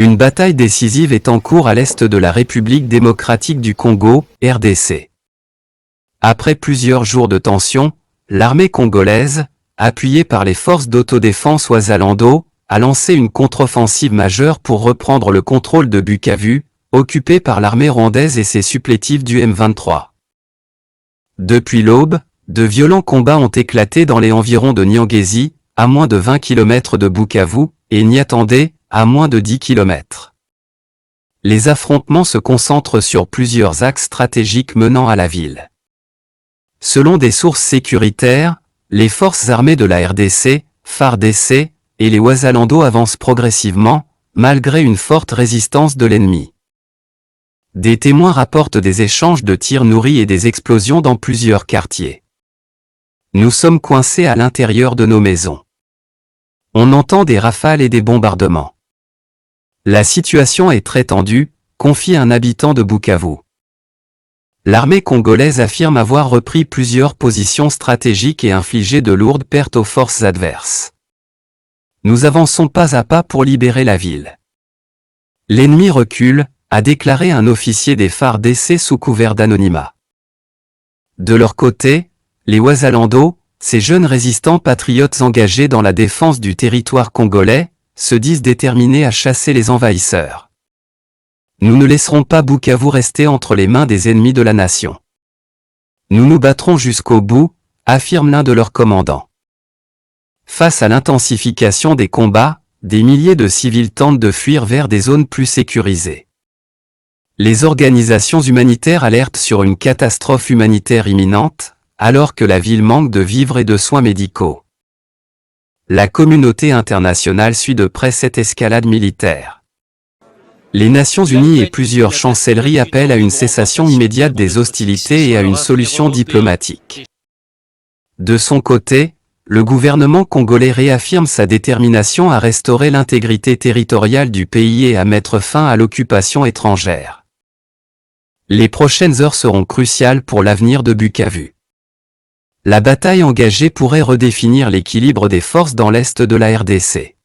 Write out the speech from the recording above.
Une bataille décisive est en cours à l'est de la République démocratique du Congo, RDC. Après plusieurs jours de tension, l'armée congolaise, appuyée par les forces d'autodéfense Wazalendo, a lancé une contre-offensive majeure pour reprendre le contrôle de Bukavu, occupé par l'armée rwandaise et ses supplétifs du M23. Depuis l'aube, de violents combats ont éclaté dans les environs de Nyangezi, à moins de 20 km de Bukavu, et Niatandé, à moins de 10 km. Les affrontements se concentrent sur plusieurs axes stratégiques menant à la ville. Selon des sources sécuritaires, les forces armées de la RDC, FARDC, et les Wazalendo avancent progressivement, malgré une forte résistance de l'ennemi. Des témoins rapportent des échanges de tirs nourris et des explosions dans plusieurs quartiers. Nous sommes coincés à l'intérieur de nos maisons. On entend des rafales et des bombardements. La situation est très tendue, confie un habitant de Bukavu. L'armée congolaise affirme avoir repris plusieurs positions stratégiques et infligé de lourdes pertes aux forces adverses. Nous avançons pas à pas pour libérer la ville. L'ennemi recule, a déclaré un officier des FARDC sous couvert d'anonymat. De leur côté, les Wazalendo, ces jeunes résistants patriotes engagés dans la défense du territoire congolais, se disent déterminés à chasser les envahisseurs. Nous ne laisserons pas Bukavu rester entre les mains des ennemis de la nation. Nous nous battrons jusqu'au bout, affirme l'un de leurs commandants. Face à l'intensification des combats, des milliers de civils tentent de fuir vers des zones plus sécurisées. Les organisations humanitaires alertent sur une catastrophe humanitaire imminente, alors que la ville manque de vivres et de soins médicaux. La communauté internationale suit de près cette escalade militaire. Les Nations Unies et plusieurs chancelleries appellent à une cessation immédiate des hostilités et à une solution diplomatique. De son côté, le gouvernement congolais réaffirme sa détermination à restaurer l'intégrité territoriale du pays et à mettre fin à l'occupation étrangère. Les prochaines heures seront cruciales pour l'avenir de Bukavu. La bataille engagée pourrait redéfinir l'équilibre des forces dans l'est de la RDC.